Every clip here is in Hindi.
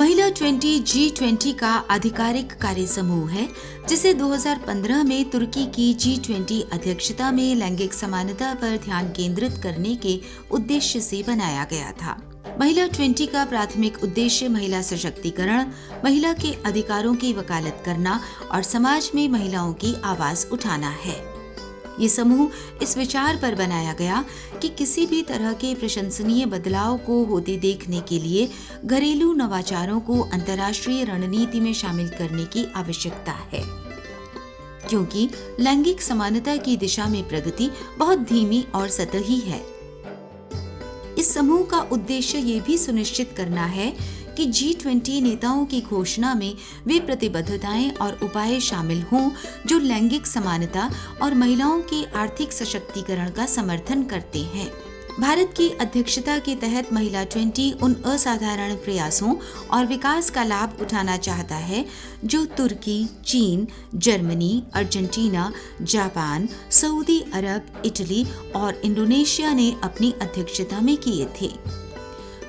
महिला 20 G20 का आधिकारिक कार्य समूह है जिसे 2015 में तुर्की की G20 अध्यक्षता में लैंगिक समानता पर ध्यान केंद्रित करने के उद्देश्य से बनाया गया था। महिला 20 का प्राथमिक उद्देश्य महिला सशक्तिकरण, महिला के अधिकारों की वकालत करना और समाज में महिलाओं की आवाज उठाना है। ये समूह इस विचार पर बनाया गया कि किसी भी तरह के प्रशंसनीय बदलाव को होते देखने के लिए घरेलू नवाचारों को अंतर्राष्ट्रीय रणनीति में शामिल करने की आवश्यकता है, क्योंकि लैंगिक समानता की दिशा में प्रगति बहुत धीमी और सतही है। इस समूह का उद्देश्य ये भी सुनिश्चित करना है कि G20 नेताओं की घोषणा में वे प्रतिबद्धताएं और उपाय शामिल हों जो लैंगिक समानता और महिलाओं के आर्थिक सशक्तिकरण का समर्थन करते हैं। भारत की अध्यक्षता के तहत महिला 20 उन असाधारण प्रयासों और विकास का लाभ उठाना चाहता है जो तुर्की, चीन, जर्मनी, अर्जेंटीना, जापान, सऊदी अरब, इटली और इंडोनेशिया ने अपनी अध्यक्षता में किए थे।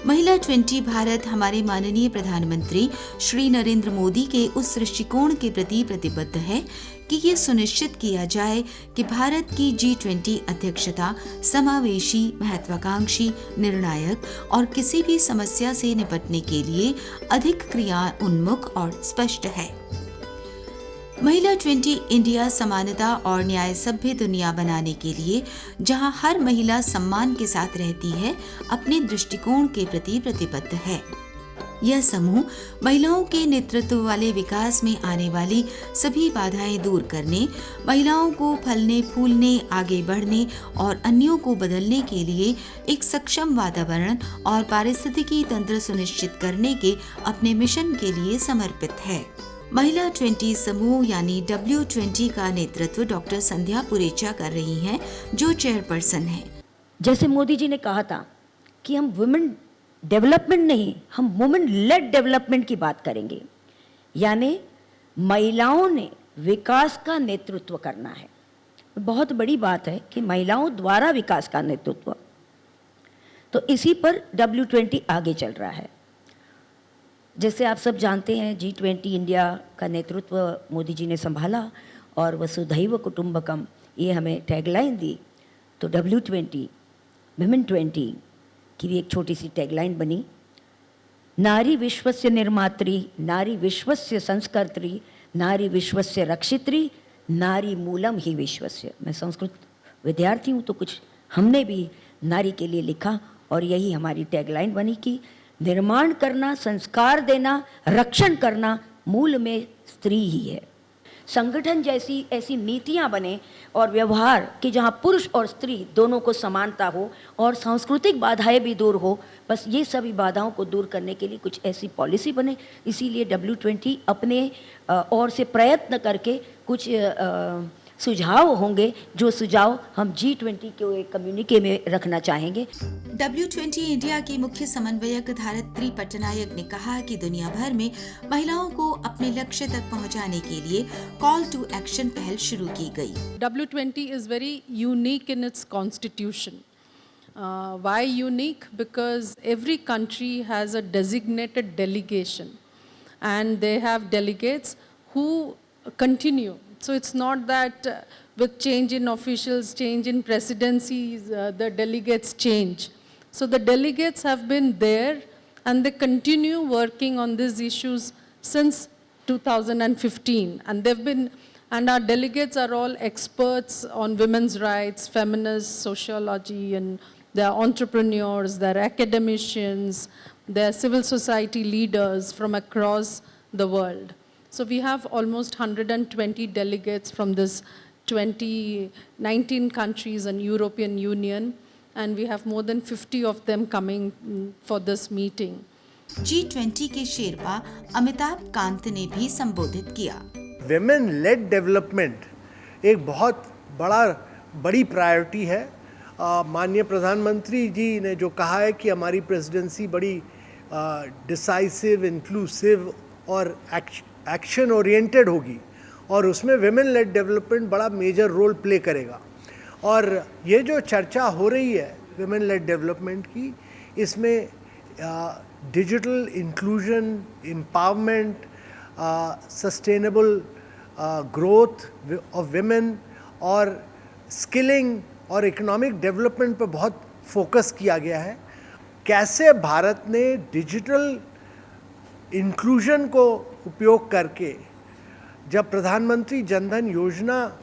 महिला 20 भारत हमारे माननीय प्रधानमंत्री श्री नरेंद्र मोदी के उस दृष्टिकोण के प्रति प्रतिबद्ध है कि ये सुनिश्चित किया जाए कि भारत की G20 अध्यक्षता समावेशी, महत्वाकांक्षी, निर्णायक और किसी भी समस्या से निपटने के लिए अधिक क्रिया उन्मुख और स्पष्ट है। महिला 20 इंडिया समानता और न्याय सभ्य दुनिया बनाने के लिए, जहां हर महिला सम्मान के साथ रहती है, अपने दृष्टिकोण के प्रति प्रतिबद्ध है। यह समूह महिलाओं के नेतृत्व वाले विकास में आने वाली सभी बाधाएं दूर करने, महिलाओं को फलने फूलने, आगे बढ़ने और अन्यों को बदलने के लिए एक सक्षम वातावरण और पारिस्थितिकी तंत्र सुनिश्चित करने के अपने मिशन के लिए समर्पित है। महिला 20 समूह यानी W20 का नेतृत्व डॉक्टर संध्या पुरेचा कर रही हैं, जो चेयरपर्सन हैं। जैसे मोदी जी ने कहा था कि हम वुमेन डेवलपमेंट नहीं, हम वुमेन लेड डेवलपमेंट की बात करेंगे, यानी महिलाओं ने विकास का नेतृत्व करना है। बहुत बड़ी बात है कि महिलाओं द्वारा विकास का नेतृत्व, तो इसी पर W20 आगे चल रहा है। जैसे आप सब जानते हैं, G20 इंडिया का नेतृत्व मोदी जी ने संभाला और वसुधैव कुटुंबकम ये हमें टैगलाइन दी, तो W20 विमेन 20 की भी एक छोटी सी टैगलाइन बनी, नारी विश्वस्य निर्मात्री, नारी विश्वस्य संस्कर्त्री, नारी विश्वस्य रक्षित्री, नारी मूलम ही विश्वस्य। मैं संस्कृत विद्यार्थी हूँ तो कुछ हमने भी नारी के लिए लिखा और यही हमारी टैगलाइन बनी कि निर्माण करना, संस्कार देना, रक्षण करना मूल में स्त्री ही है। संगठन जैसी ऐसी नीतियां बने और व्यवहार कि जहां पुरुष और स्त्री दोनों को समानता हो और सांस्कृतिक बाधाएं भी दूर हो, बस ये सभी बाधाओं को दूर करने के लिए कुछ ऐसी पॉलिसी बने। इसीलिए W20 अपने ओर से प्रयत्न करके कुछ सुझाव होंगे, जो सुझाव हम G20 के एक कम्युनिके में रखना चाहेंगे। W20 इंडिया की मुख्य समन्वयक धारित्री पट्टनायक ने कहा कि दुनिया भर में महिलाओं को अपने लक्ष्य तक पहुंचाने के लिए कॉल टू एक्शन पहल शुरू की गई। W20 is very unique in its constitution. Why unique? Because every country has a designated delegation and they have delegates who continue. So it's not that with change in officials, change in presidencies, the delegates change. So the delegates have been there and they continue working on these issues since 2015. And our delegates are all experts on women's rights, feminist sociology, and they're entrepreneurs, they're academicians, they're civil society leaders from across the world. So we have almost 120 delegates from this 19 countries and European Union, and we have more than 50 of them coming for this meeting. G20 के शेरपा अमिताभ कांत ने भी संबोधित किया। विमेन लेड डेवलपमेंट एक बहुत बड़ी प्रायोरिटी है। माननीय प्रधानमंत्री जी ने जो कहा है कि हमारी प्रेसिडेंसी बड़ी डिसाइसिव, इंक्लूसिव और एक्शन ओरिएंटेड होगी और उसमें विमेन लेड डेवलपमेंट बड़ा मेजर रोल प्ले करेगा। और ये जो चर्चा हो रही है विमेन लेड डेवलपमेंट की, इसमें digital inclusion, empowerment, sustainable growth of women और स्किलिंग और इकोनॉमिक डेवलपमेंट पर बहुत फोकस किया गया है। कैसे भारत ने डिजिटल इंक्लूजन को उपयोग करके, जब प्रधानमंत्री जनधन योजना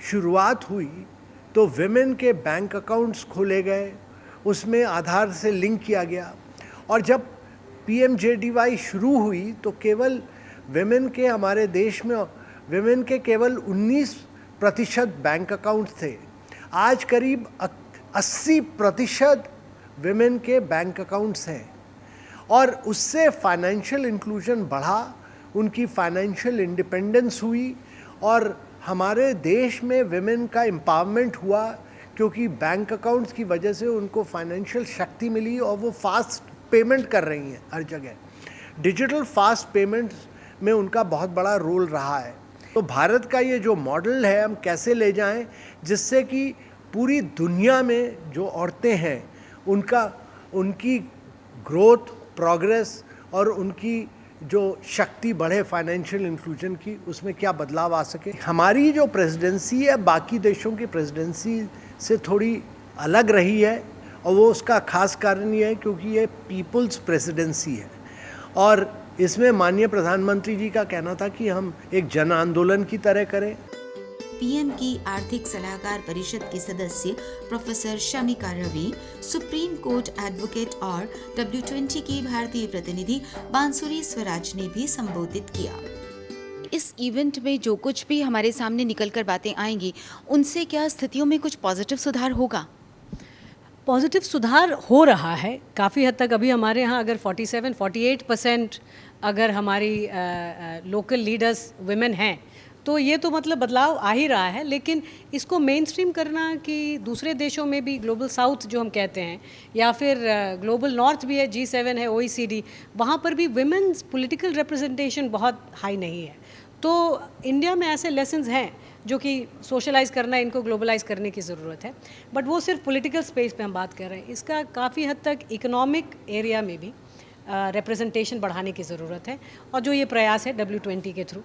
शुरुआत हुई तो विमेन के बैंक अकाउंट्स खोले गए, उसमें आधार से लिंक किया गया, और जब PMJDY शुरू हुई तो केवल विमेन के, हमारे देश में विमेन के केवल 19% बैंक अकाउंट थे। आज करीब 80% विमेन के बैंक अकाउंट्स हैं, और उससे फाइनेंशियल इंक्लूजन बढ़ा, उनकी फाइनेंशियल इंडिपेंडेंस हुई, और हमारे देश में विमेन का एम्पावरमेंट हुआ, क्योंकि बैंक अकाउंट्स की वजह से उनको फाइनेंशियल शक्ति मिली और वो फास्ट पेमेंट कर रही हैं हर जगह। डिजिटल फास्ट पेमेंट्स में उनका बहुत बड़ा रोल रहा है। तो भारत का ये जो मॉडल है, हम कैसे ले जाएं जिससे कि पूरी दुनिया में जो औरतें हैं उनकी ग्रोथ, प्रोग्रेस और उनकी जो शक्ति बढ़े फाइनेंशियल इंक्लूजन की, उसमें क्या बदलाव आ सके। हमारी जो प्रेसिडेंसी है बाकी देशों की प्रेसिडेंसी से थोड़ी अलग रही है, और वो उसका खास कारण ये है क्योंकि ये पीपल्स प्रेसिडेंसी है, और इसमें माननीय प्रधानमंत्री जी का कहना था कि हम एक जन आंदोलन की तरह करें। पीएम की आर्थिक सलाहकार परिषद की सदस्य professor Shamika Ravi, supreme court advocate और W20 की भारतीय प्रतिनिधि बांसुरी स्वराज ने भी संबोधित किया। इस इवेंट में जो कुछ भी हमारे सामने निकलकर बातें आएंगी, उनसे क्या स्थितियों में कुछ पॉजिटिव सुधार होगा? पॉजिटिव सुधार हो रहा है काफ़ी हद तक। अभी हमारे यहाँ अगर 47-48% अगर हमारी लोकल लीडर्स विमेन हैं, तो ये तो मतलब बदलाव आ ही रहा है। लेकिन इसको मेन स्ट्रीम करना कि दूसरे देशों में भी, ग्लोबल साउथ जो हम कहते हैं, या फिर ग्लोबल नॉर्थ भी है, G7 है, OECD, वहाँ पर भी विमेन्स पॉलिटिकल रिप्रेजेंटेशन बहुत हाई नहीं है। तो इंडिया में ऐसे लेसन्स हैं जो कि सोशलाइज करना, इनको ग्लोबलाइज करने की ज़रूरत है। बट वो सिर्फ पॉलिटिकल स्पेस पे हम बात कर रहे हैं, इसका काफ़ी हद तक इकोनॉमिक एरिया में भी रिप्रेजेंटेशन बढ़ाने की ज़रूरत है, और जो ये प्रयास है W20 के थ्रू।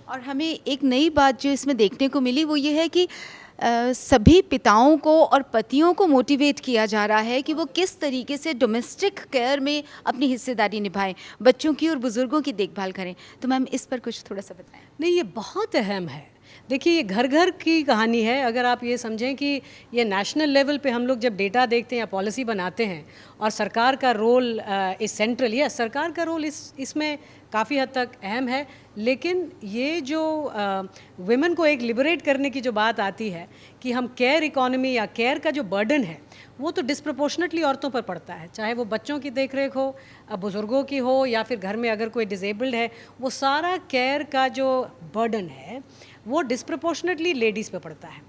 और हमें एक नई बात जो इसमें देखने को मिली वो ये है कि सभी पिताओं को और पतियों को मोटिवेट किया जा रहा है कि वो किस तरीके से डोमेस्टिक केयर में अपनी हिस्सेदारी निभाएं, बच्चों की और बुजुर्गों की देखभाल करें। तो मैम इस पर कुछ थोड़ा सा बताएं। नहीं, ये बहुत अहम है। देखिए, ये घर घर की कहानी है। अगर आप ये समझें कि ये नेशनल लेवल पे हम लोग जब डेटा देखते हैं या पॉलिसी बनाते हैं, और सरकार का रोल इस सेंट्रल, या सरकार का रोल इसमें काफ़ी हद तक अहम है। लेकिन ये जो विमेन को एक लिबरेट करने की जो बात आती है कि हम केयर इकोनॉमी या केयर का जो बर्डन है वो तो डिस्प्रपोर्शनेटली औरतों पर पड़ता है, चाहे वो बच्चों की देखरेख हो, बुज़ुर्गों की हो, या फिर घर में अगर कोई डिसेबल्ड है, वो सारा केयर का जो बर्डन है वो डिस्प्रपोर्शनेटली लेडीज़ पे पड़ता है।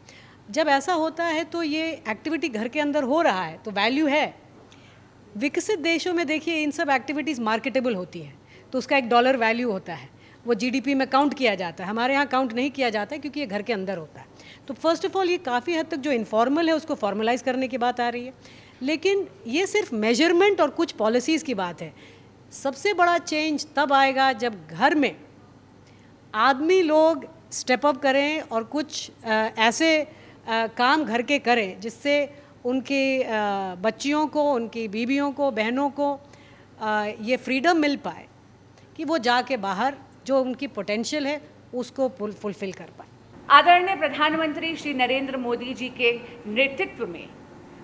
जब ऐसा होता है तो ये एक्टिविटी घर के अंदर हो रहा है तो वैल्यू है। विकसित देशों में देखिए इन सब एक्टिविटीज़ मार्केटेबल होती हैं, तो उसका एक डॉलर वैल्यू होता है, वो GDP में काउंट किया जाता है। हमारे यहाँ काउंट नहीं किया जाता है क्योंकि ये घर के अंदर होता है। तो फर्स्ट ऑफ ऑल ये काफ़ी हद तक जो इनफॉर्मल है उसको फॉर्मलाइज करने की बात आ रही है। लेकिन ये सिर्फ मेजरमेंट और कुछ पॉलिसीज़ की बात है। सबसे बड़ा चेंज तब आएगा जब घर में आदमी लोग स्टेप अप करें और कुछ ऐसे काम घर के करें जिससे उनकी बच्चियों को, उनकी बीवियों को, बहनों को ये फ्रीडम मिल पाए कि वो जाके बाहर जो उनकी पोटेंशियल है उसको फुलफिल कर पाए। आदरणीय प्रधानमंत्री श्री नरेंद्र मोदी जी के नेतृत्व में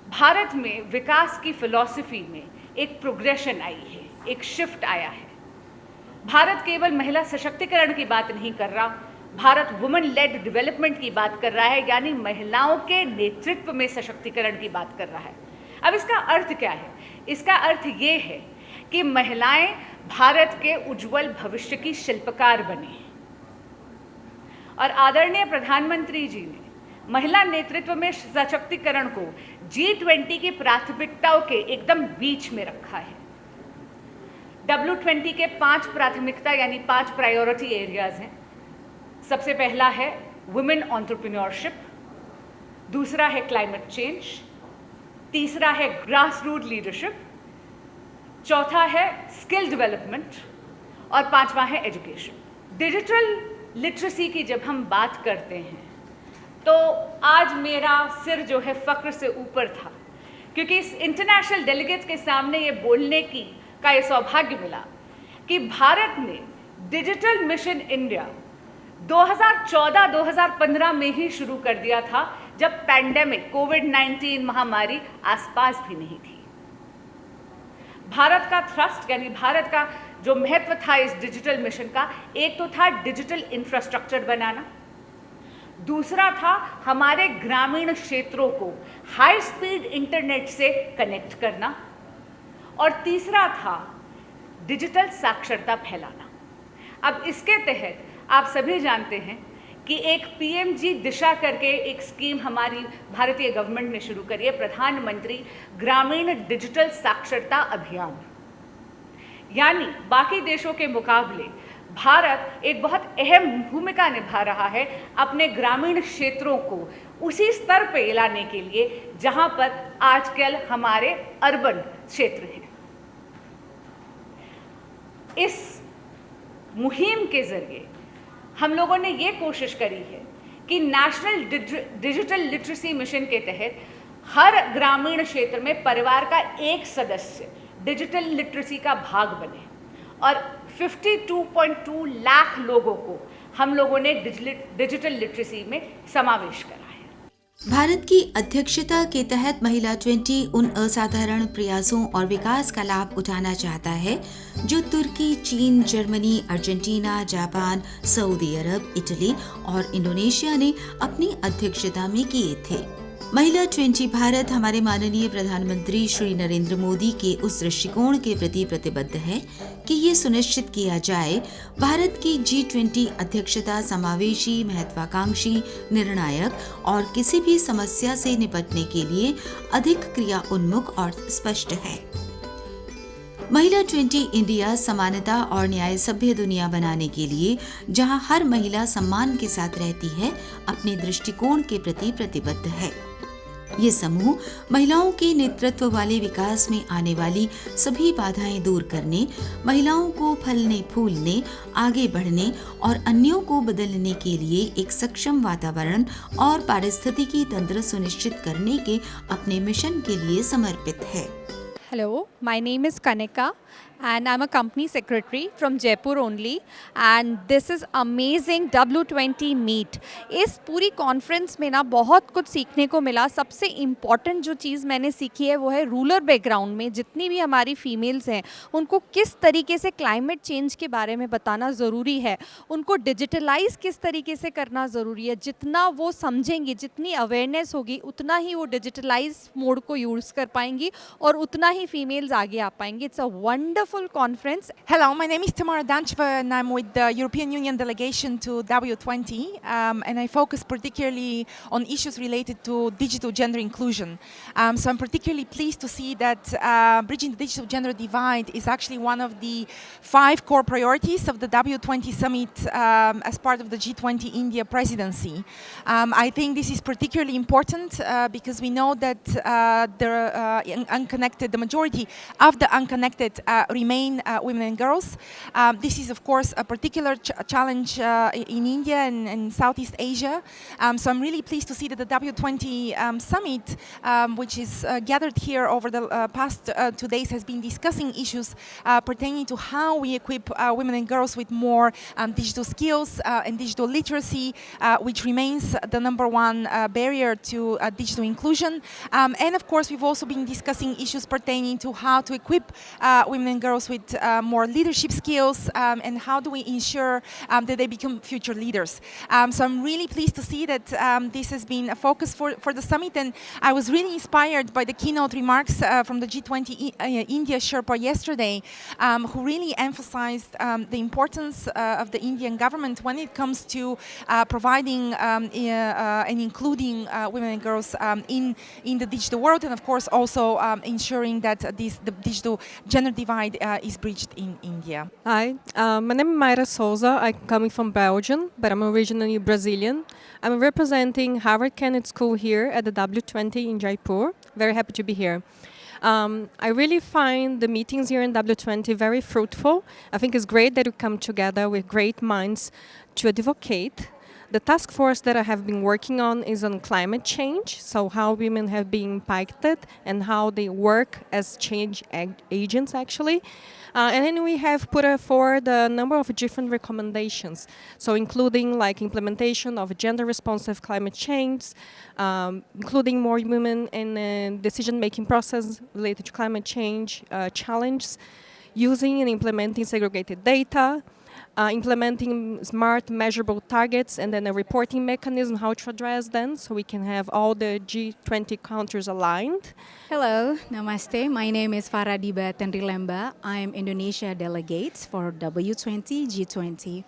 भारत में विकास की फिलॉसफी में एक प्रोग्रेशन आई है, एक शिफ्ट आया है। भारत केवल महिला सशक्तिकरण की बात नहीं कर रहा, भारत वुमेन लेड डेवलपमेंट की बात कर रहा है, यानी महिलाओं के नेतृत्व में सशक्तिकरण की बात कर रहा है। अब इसका अर्थ क्या है? इसका अर्थ ये है कि महिलाएं भारत के उज्जवल भविष्य की शिल्पकार बने। और आदरणीय प्रधानमंत्री जी ने महिला नेतृत्व में सशक्तिकरण को G20 की प्राथमिकताओं के एकदम बीच में रखा है। W20 के 5 प्राथमिकता यानी 5 प्रायोरिटी एरियाज हैं। सबसे पहला है वुमेन एंटरप्रेन्योरशिप, दूसरा है क्लाइमेट चेंज, तीसरा है ग्रास रूट लीडरशिप, चौथा है स्किल डेवलपमेंट और पांचवा है एजुकेशन। डिजिटल लिटरेसी की जब हम बात करते हैं तो आज मेरा सिर जो है फ़ख्र से ऊपर था, क्योंकि इस इंटरनेशनल डेलीगेट्स के सामने ये बोलने का ये सौभाग्य मिला कि भारत ने डिजिटल मिशन इंडिया 2014-2015 में ही शुरू कर दिया था, जब पैंडेमिक कोविड-19 महामारी आसपास भी नहीं थी। भारत का थ्रस्ट यानी भारत का जो महत्व था इस डिजिटल मिशन का, एक तो था डिजिटल इंफ्रास्ट्रक्चर बनाना, दूसरा था हमारे ग्रामीण क्षेत्रों को हाई स्पीड इंटरनेट से कनेक्ट करना, और तीसरा था डिजिटल साक्षरता फैलाना। अब इसके तहत आप सभी जानते हैं कि एक पीएमजी दिशा करके एक स्कीम हमारी भारतीय गवर्नमेंट ने शुरू करी है, प्रधानमंत्री ग्रामीण डिजिटल साक्षरता अभियान। यानी बाकी देशों के मुकाबले भारत एक बहुत अहम भूमिका निभा रहा है अपने ग्रामीण क्षेत्रों को उसी स्तर पे लाने के लिए जहां पर आजकल हमारे अर्बन क्षेत्र हैं। इस मुहिम के जरिए हम लोगों ने ये कोशिश करी है कि नेशनल डिजिटल लिटरेसी मिशन के तहत हर ग्रामीण क्षेत्र में परिवार का एक सदस्य डिजिटल लिटरेसी का भाग बने, और 52.2 लाख लोगों को हम लोगों ने डिजिटल लिटरेसी में समावेश करा है। भारत की अध्यक्षता के तहत महिला 20 उन असाधारण प्रयासों और विकास का लाभ उठाना चाहता है जो तुर्की, चीन, जर्मनी, अर्जेंटीना, जापान, सऊदी अरब, इटली और इंडोनेशिया ने अपनी अध्यक्षता में किए थे। महिला 20 भारत हमारे माननीय प्रधानमंत्री श्री नरेंद्र मोदी के उस दृष्टिकोण के प्रति प्रतिबद्ध है कि ये सुनिश्चित किया जाए भारत की G20 अध्यक्षता समावेशी, महत्वाकांक्षी, निर्णायक और किसी भी समस्या से निपटने के लिए अधिक क्रिया उन्मुख और स्पष्ट है। महिला 20 इंडिया समानता और न्याय सभ्य दुनिया बनाने के लिए जहां हर महिला सम्मान के साथ रहती है, अपने दृष्टिकोण के प्रति प्रतिबद्ध है। ये समूह महिलाओं के नेतृत्व वाले विकास में आने वाली सभी बाधाएं दूर करने, महिलाओं को फलने फूलने, आगे बढ़ने और अन्यों को बदलने के लिए एक सक्षम वातावरण और पारिस्थितिकी तंत्र सुनिश्चित करने के अपने मिशन के लिए समर्पित है। Hello, my name is Kanika and I'm a company secretary from Jaipur only, and this is amazing W20 meet. इस पूरी कॉन्फ्रेंस में ना बहुत कुछ सीखने को मिला। सबसे इम्पॉर्टेंट जो चीज़ मैंने सीखी है वो है रूरल बैकग्राउंड में जितनी भी हमारी फीमेल्स हैं उनको किस तरीके से क्लाइमेट चेंज के बारे में बताना ज़रूरी है, उनको डिजिटलाइज किस तरीके से करना ज़रूरी है। जितना वो समझेंगी, जितनी अवेयरनेस होगी, उतना ही वो डिजिटलाइज मोड को यूज़ कर पाएंगी और उतना ही फीमेल्स आगे आ पाएंगी। It's a wonderful conference. Hello, my name is Tamara Dancheva and I'm with the European Union delegation to W20 and I focus particularly on issues related to digital gender inclusion. So I'm particularly pleased to see that bridging the digital gender divide is actually one of the 5 core priorities of the W20 summit as part of the G20 India presidency. I think this is particularly important because we know that the majority of the unconnected remain women and girls. This is of course a particular challenge in India and Southeast Asia. So I'm really pleased to see that the W20 summit, which is gathered here over the past 2 days, has been discussing issues pertaining to how we equip women and girls with more digital skills and digital literacy, which remains the #1 barrier to digital inclusion. And of course, we've also been discussing issues pertaining to how to equip women and girls with more leadership skills and how do we ensure that they become future leaders. So I'm really pleased to see that this has been a focus for the summit, and I was really inspired by the keynote remarks from the G20 India Sherpa yesterday, who really emphasized the importance of the Indian government when it comes to providing and including women and girls in the digital world, and of course also ensuring that the digital gender divide is bridged in India. Hi, my name is Mayra Souza. I'm coming from Belgium, but I'm originally Brazilian. I'm representing Harvard Kennedy School here at the W20 in Jaipur. Very happy to be here. I really find the meetings here in W20 very fruitful. I think it's great that we come together with great minds to advocate. The task force that I have been working on is on climate change, so how women have been impacted and how they work as change agents, actually. And then we have put forward a number of different recommendations, so including like implementation of gender-responsive climate change, including more women in the decision-making process related to climate change challenges, using and implementing segregated data, implementing smart measurable targets, and then a reporting mechanism how to address them so we can have all the G20 countries aligned. Hello, namaste. My name is Faradiba Tenrilemba. I'm Indonesia delegate for W20 G20.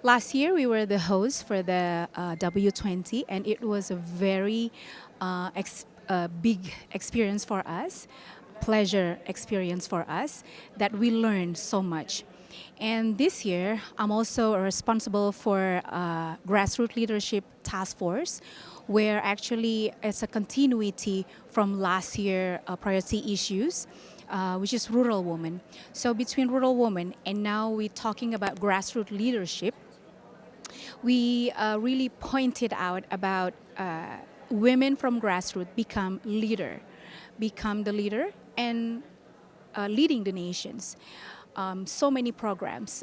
Last year we were the host for the W20 and it was a very big experience for us, pleasure experience for us that we learned so much. And this year, I'm also responsible for grassroots leadership task force, where actually it's a continuity from last year priority issues, which is rural women. So between rural women and now we're talking about grassroots leadership, we really pointed out about women from grassroots become the leader and leading the nations. So many programs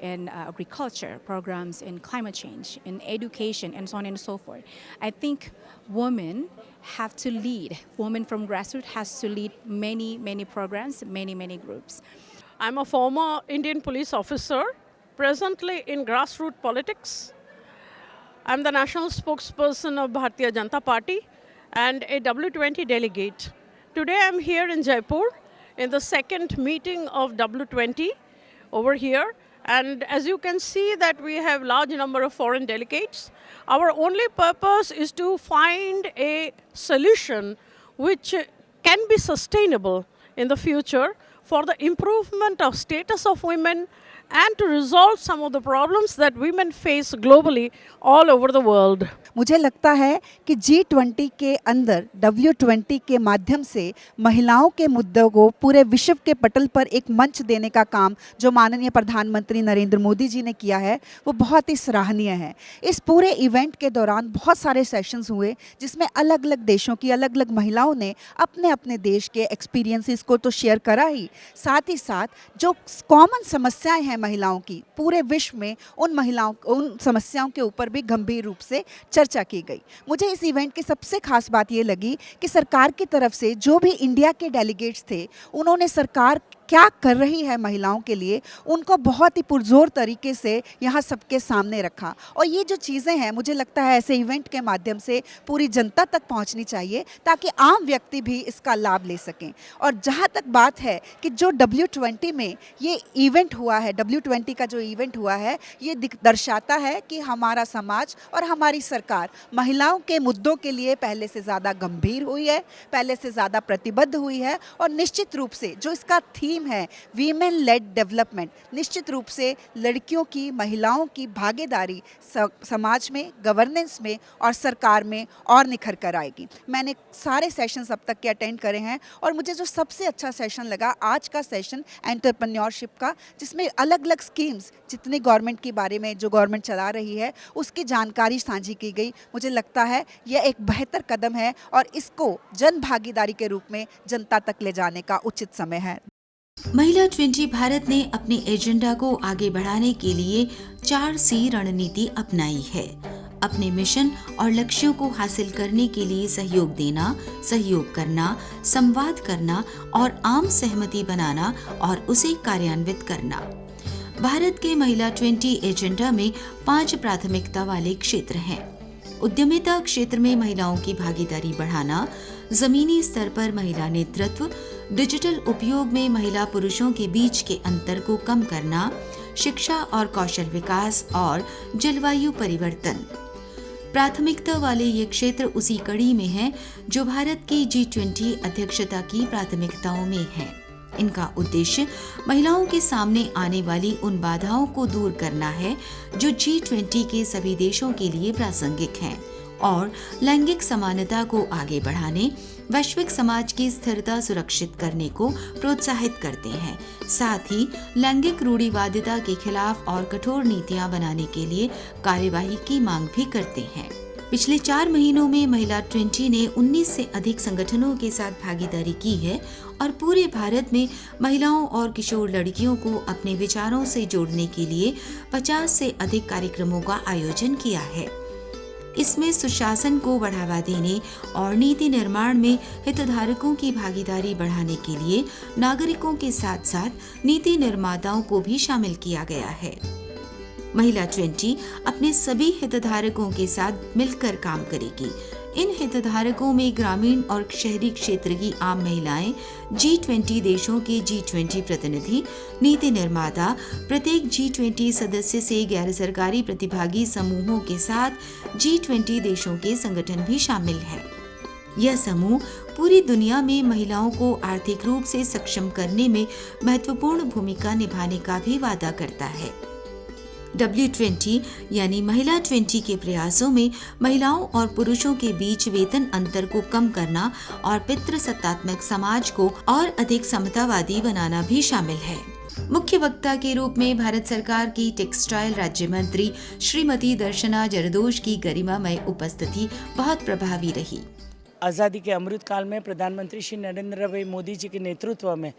in agriculture, programs in climate change, in education, and so on and so forth. I think women have to lead. Women from grassroots has to lead many, many programs, many groups. I'm a former Indian police officer, presently in grassroots politics. I'm the national spokesperson of Bharatiya Janata Party and a W20 delegate. Today I'm here in Jaipur in the second meeting of W20 over here. And as you can see that we have large number of foreign delegates. Our only purpose is to find a solution which can be sustainable in the future for the improvement of status of women and to resolve some of the problems that women face globally all over the world. मुझे लगता है कि G20 के अंदर W20 के माध्यम से महिलाओं के मुद्दों को पूरे विश्व के पटल पर एक मंच देने का काम जो माननीय प्रधानमंत्री नरेंद्र मोदी जी ने किया है वो बहुत ही सराहनीय है। इस पूरे इवेंट के दौरान बहुत सारे सेशंस हुए जिसमें अलग अलग देशों की अलग अलग महिलाओं ने अपने अपने देश के एक्सपीरियंसेस को तो शेयर करा ही, साथ ही साथ जो कॉमन समस्याएं हैं महिलाओं की पूरे विश्व में उन समस्याओं के ऊपर भी गंभीर रूप से चर्चा की गई। मुझे इस इवेंट की सबसे खास बात ये लगी कि सरकार की तरफ से जो भी इंडिया के डेलीगेट्स थे उन्होंने सरकार क्या कर रही है महिलाओं के लिए उनको बहुत ही पुरजोर तरीके से यहाँ सबके सामने रखा। और ये जो चीज़ें हैं मुझे लगता है ऐसे इवेंट के माध्यम से पूरी जनता तक पहुँचनी चाहिए ताकि आम व्यक्ति भी इसका लाभ ले सकें। और जहाँ तक बात है कि जो W20 में ये इवेंट हुआ है, W20 का जो इवेंट हुआ है ये दर्शाता है कि हमारा समाज और हमारी सरकार महिलाओं के मुद्दों के लिए पहले से ज़्यादा गंभीर हुई है, पहले से ज़्यादा प्रतिबद्ध हुई है। और निश्चित रूप से जो इसका थीम है वीमेन लेड डेवलपमेंट, निश्चित रूप से लड़कियों की महिलाओं की भागीदारी समाज में, गवर्नेंस में और सरकार में और निखर कर आएगी। मैंने सारे सेशंस अब तक के अटेंड करे हैं और मुझे जो सबसे अच्छा सेशन लगा आज का सेशन एंटरप्रेन्योरशिप का, जिसमें अलग अलग स्कीम्स जितनी गवर्नमेंट के बारे में जो गवर्नमेंट चला रही है उसकी जानकारी साझी की गई। मुझे लगता है यह एक बेहतर कदम है और इसको जन भागीदारी के रूप में जनता तक ले जाने का उचित समय है। महिला 20 भारत ने अपने एजेंडा को आगे बढ़ाने के लिए 4C रणनीति अपनाई है। अपने मिशन और लक्ष्यों को हासिल करने के लिए सहयोग देना, सहयोग करना, संवाद करना और आम सहमति बनाना और उसे कार्यान्वित करना। भारत के महिला 20 एजेंडा में 5 प्राथमिकता वाले क्षेत्र हैं। उद्यमिता क्षेत्र में महिलाओं की भागीदारी बढ़ाना, जमीनी स्तर पर महिला नेतृत्व, डिजिटल उपयोग में महिला पुरुषों के बीच के अंतर को कम करना, शिक्षा और कौशल विकास और जलवायु परिवर्तन। प्राथमिकता वाले ये क्षेत्र उसी कड़ी में हैं जो भारत की G20 अध्यक्षता की प्राथमिकताओं में हैं। इनका उद्देश्य महिलाओं के सामने आने वाली उन बाधाओं को दूर करना है जो G20 के सभी देशों के लिए प्रासंगिक हैं और लैंगिक समानता को आगे बढ़ाने, वैश्विक समाज की स्थिरता सुरक्षित करने को प्रोत्साहित करते हैं। साथ ही लैंगिक रूढ़िवादिता के खिलाफ और कठोर नीतियां बनाने के लिए कार्यवाही की मांग भी करते हैं। पिछले 4 महीनों में महिला 20 ने 19 से अधिक संगठनों के साथ भागीदारी की है और पूरे भारत में महिलाओं और किशोर लड़कियों को अपने विचारों से जोड़ने के लिए 50 से अधिक कार्यक्रमों का आयोजन किया है। इसमें सुशासन को बढ़ावा देने और नीति निर्माण में हितधारकों की भागीदारी बढ़ाने के लिए नागरिकों के साथ साथ नीति निर्माताओं को भी शामिल किया गया है। महिला 20 अपने सभी हितधारकों के साथ मिलकर काम करेगी। इन हितधारकों में ग्रामीण और शहरी क्षेत्र की आम महिलाएं, G20 देशों के G20 प्रतिनिधि, नीति निर्माता, प्रत्येक G20 सदस्य से गैर सरकारी प्रतिभागी समूहों के साथ G20 देशों के संगठन भी शामिल है। यह समूह पूरी दुनिया में महिलाओं को आर्थिक रूप से सक्षम करने में महत्वपूर्ण भूमिका निभाने का भी वादा करता है। W20 यानी महिला 20 के प्रयासों में महिलाओं और पुरुषों के बीच वेतन अंतर को कम करना और पितृसत्तात्मक समाज को और अधिक समतावादी बनाना भी शामिल है। मुख्य वक्ता के रूप में भारत सरकार की टेक्सटाइल राज्य मंत्री श्रीमती दर्शना जरदोश की गरिमामय उपस्थिति बहुत प्रभावी रही। आज़ादी के अमृत काल में प्रधानमंत्री श्री नरेंद्र भाई मोदी जी के नेतृत्व में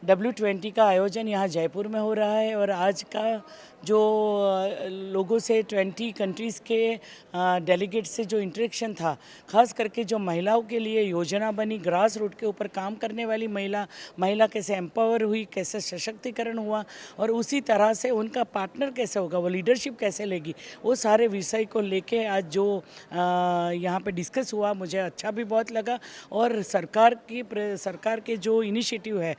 W20 का आयोजन यहाँ जयपुर में हो रहा है और आज का जो लोगों से 20 कंट्रीज़ के डेलीगेट से जो इंटरेक्शन था, ख़ास करके जो महिलाओं के लिए योजना बनी, ग्रास रूट के ऊपर काम करने वाली महिला कैसे एम्पावर हुई, कैसे सशक्तिकरण हुआ और उसी तरह से उनका पार्टनर कैसे होगा, वो लीडरशिप कैसे लेगी, वो सारे विषय को लेके आज जो यहाँ पे डिस्कस हुआ मुझे अच्छा भी बहुत लगा। और सरकार के जो इनिशिएटिव है,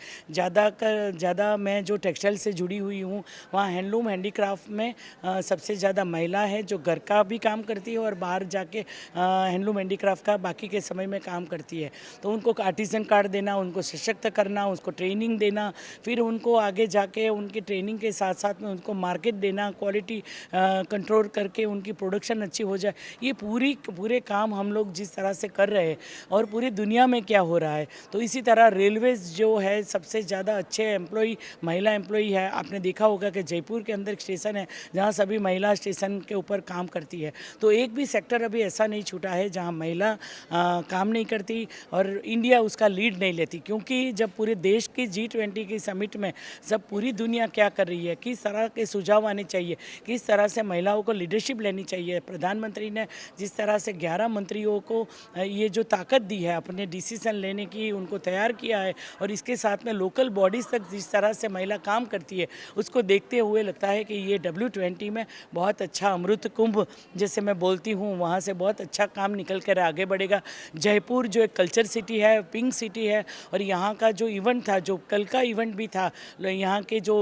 ज़्यादा मैं जो टेक्सटाइल से जुड़ी हुई हूँ, वहाँ हैंडलूम हैंडीक्राफ्ट में सबसे ज़्यादा महिला है जो घर का भी काम करती है और बाहर जाके हैंडलूम हैंडीक्राफ्ट का बाकी के समय में काम करती है। तो उनको आर्टिजन कार्ड देना, उनको सशक्त करना, उसको ट्रेनिंग देना, फिर उनको आगे जाके उनकी ट्रेनिंग के साथ साथ में उनको मार्केट देना, क्वालिटी कंट्रोल करके उनकी प्रोडक्शन अच्छी हो जाए, ये पूरे काम हम लोग जिस तरह से कर रहे हैं और पूरी दुनिया में क्या हो रहा है। तो इसी तरह रेलवेज़ जो है सबसे ज़्यादा अच्छे महिला एम्प्लॉई है। आपने देखा होगा कि जयपुर के अंदर एक स्टेशन है जहाँ सभी महिला स्टेशन के ऊपर काम करती है। तो एक भी सेक्टर अभी ऐसा नहीं छूटा है जहाँ महिला काम नहीं करती और इंडिया उसका लीड नहीं लेती, क्योंकि जब पूरे देश की G20 की समिट में जब पूरी दुनिया क्या कर रही है, किस तरह के सुझाव आने चाहिए, किस तरह से महिलाओं को लीडरशिप लेनी चाहिए, प्रधानमंत्री ने जिस तरह से 11 मंत्रियों को ये जो ताकत दी है अपने डिसीजन लेने की, उनको तैयार किया है और इसके साथ में लोकल बॉडीज़ तक जिस तरह से महिला काम करती है, उसको देखते हुए लगता है कि ये W20 में बहुत अच्छा अमृत कुंभ जैसे मैं बोलती हूँ, वहाँ से बहुत अच्छा काम निकल कर आगे बढ़ेगा। जयपुर जो एक कल्चर सिटी है, पिंक सिटी है और यहाँ का जो इवेंट था, जो कल का इवेंट भी था, यहाँ के जो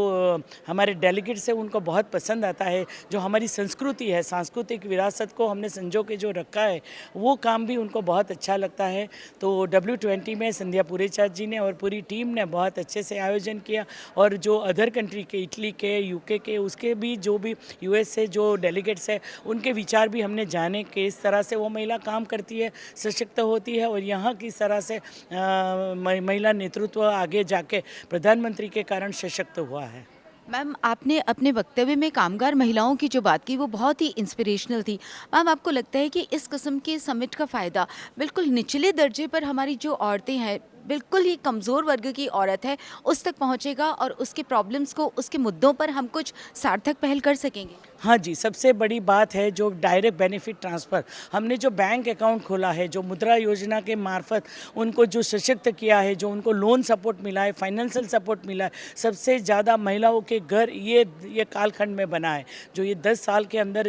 हमारे डेलीगेट्स हैं उनको बहुत पसंद आता है। जो हमारी संस्कृति है, सांस्कृतिक विरासत को हमने संजो के जो रखा है, वो काम भी उनको बहुत अच्छा लगता है। तो W20 में संध्या पुरेचा जी ने और पूरी टीम ने बहुत अच्छे से आयोजन किया और जो अदर कंट्री के, इटली के, UK के, उसके भी जो भी US से जो डेलीगेट्स है उनके विचार भी हमने जाने कि इस तरह से वो महिला काम करती है, सशक्त होती है और यहाँ किस तरह से महिला नेतृत्व आगे जाके प्रधानमंत्री के कारण सशक्त हुआ है। मैम, आपने अपने वक्तव्य में कामगार महिलाओं की जो बात की वो बहुत ही इंस्पिरेशनल थी। मैम, आपको लगता है कि इस किस्म के समिट का फ़ायदा बिल्कुल निचले दर्जे पर हमारी जो औरतें हैं, बिल्कुल ही कमज़ोर वर्ग की औरत है, उस तक पहुंचेगा और उसके प्रॉब्लम्स को, उसके मुद्दों पर हम कुछ सार्थक पहल कर सकेंगे? हाँ जी, सबसे बड़ी बात है जो डायरेक्ट बेनिफिट ट्रांसफ़र। हमने जो बैंक अकाउंट खोला है, जो मुद्रा योजना के मार्फत उनको जो सशक्त किया है, जो उनको लोन सपोर्ट मिला है, फाइनेंशियल सपोर्ट मिला है, सबसे ज़्यादा महिलाओं के घर ये कालखंड में बना है। जो ये 10 साल के अंदर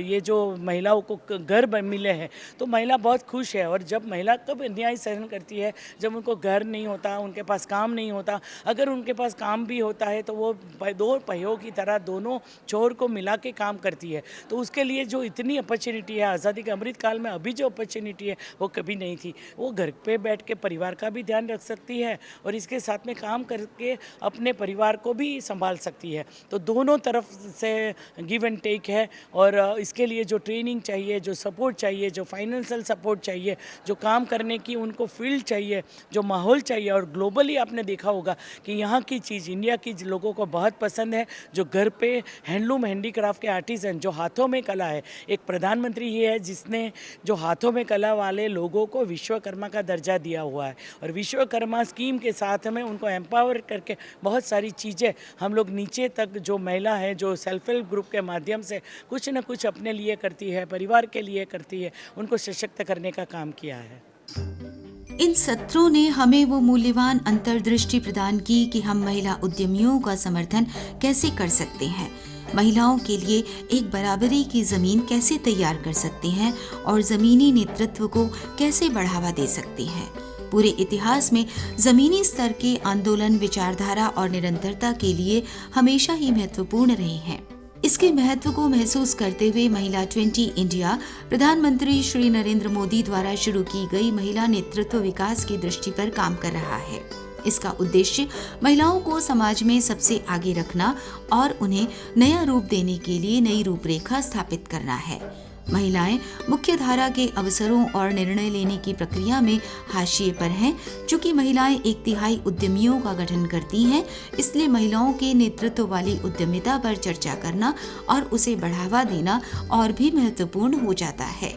ये जो महिलाओं को घर मिले हैं तो महिला बहुत खुश है। और जब महिला कब अन्याय सहन करती है, जब उनको घर नहीं होता, उनके पास काम नहीं होता। अगर उनके पास काम भी होता है तो वो दो पहियों की तरह दोनों चोर को मिला के काम करती है। तो उसके लिए जो इतनी अपॉर्चुनिटी है आज़ादी के अमृत काल में, अभी जो अपॉर्चुनिटी है वो कभी नहीं थी। वो घर पे बैठ के परिवार का भी ध्यान रख सकती है और इसके साथ में काम करके अपने परिवार को भी संभाल सकती है। तो दोनों तरफ से गिव एंड टेक है और इसके लिए जो ट्रेनिंग चाहिए, जो सपोर्ट चाहिए, जो फाइनेंशियल सपोर्ट चाहिए, जो काम करने की उनको फील्ड चाहिए, जो माहौल चाहिए। और ग्लोबली आपने देखा होगा कि यहाँ की चीज़ इंडिया की लोगों को बहुत पसंद है। जो घर पे हैंडलूम हैंडीक्राफ्ट के आर्टिसन, जो हाथों में कला है, एक प्रधानमंत्री ही है जिसने जो हाथों में कला वाले लोगों को विश्वकर्मा का दर्जा दिया हुआ है। और विश्वकर्मा स्कीम के साथ में उनको एम्पावर करके बहुत सारी चीज़ें हम लोग नीचे तक जो महिला है, जो सेल्फ हेल्प ग्रुप के माध्यम से कुछ न कुछ अपने लिए करती है, परिवार के लिए करती है, उनको सशक्त करने का काम किया है। इन सत्रों ने हमें वो मूल्यवान अंतर्दृष्टि प्रदान की कि हम महिला उद्यमियों का समर्थन कैसे कर सकते हैं, महिलाओं के लिए एक बराबरी की जमीन कैसे तैयार कर सकते हैं और जमीनी नेतृत्व को कैसे बढ़ावा दे सकते हैं। पूरे इतिहास में जमीनी स्तर के आंदोलन विचारधारा और निरंतरता के लिए हमेशा ही महत्वपूर्ण रहे हैं। इसके महत्व को महसूस करते हुए महिला 20 इंडिया प्रधानमंत्री श्री नरेंद्र मोदी द्वारा शुरू की गई महिला नेतृत्व विकास की दृष्टि पर काम कर रहा है। इसका उद्देश्य महिलाओं को समाज में सबसे आगे रखना और उन्हें नया रूप देने के लिए नई रूपरेखा स्थापित करना है। महिलाएं मुख्य धारा के अवसरों और निर्णय लेने की प्रक्रिया में हाशिए पर हैं। चूंकि महिलाएं 1/3 उद्यमियों का गठन करती हैं, इसलिए महिलाओं के नेतृत्व वाली उद्यमिता पर चर्चा करना और उसे बढ़ावा देना और भी महत्वपूर्ण हो जाता है।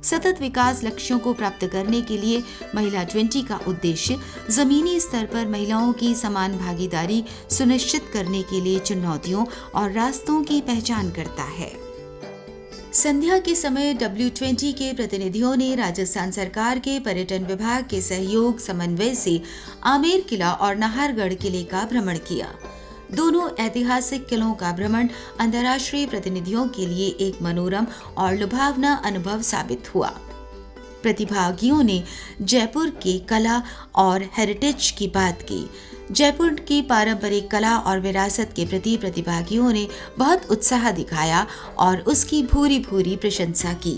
सतत विकास लक्ष्यों को प्राप्त करने के लिए महिला 20 का उद्देश्य जमीनी स्तर पर महिलाओं की समान भागीदारी सुनिश्चित करने के लिए चुनौतियों और रास्तों की पहचान करता है। संध्या के समय W20 के प्रतिनिधियों ने राजस्थान सरकार के पर्यटन विभाग के सहयोग समन्वय से आमेर किला और नाहरगढ़ किले का भ्रमण किया। दोनों ऐतिहासिक किलों का भ्रमण अंतर्राष्ट्रीय प्रतिनिधियों के लिए एक मनोरम और लुभावना अनुभव साबित हुआ। प्रतिभागियों ने जयपुर के कला और हेरिटेज की बात की। जयपुर की पारंपरिक कला और विरासत के प्रति प्रतिभागियों ने बहुत उत्साह दिखाया और उसकी भूरी भूरी प्रशंसा की।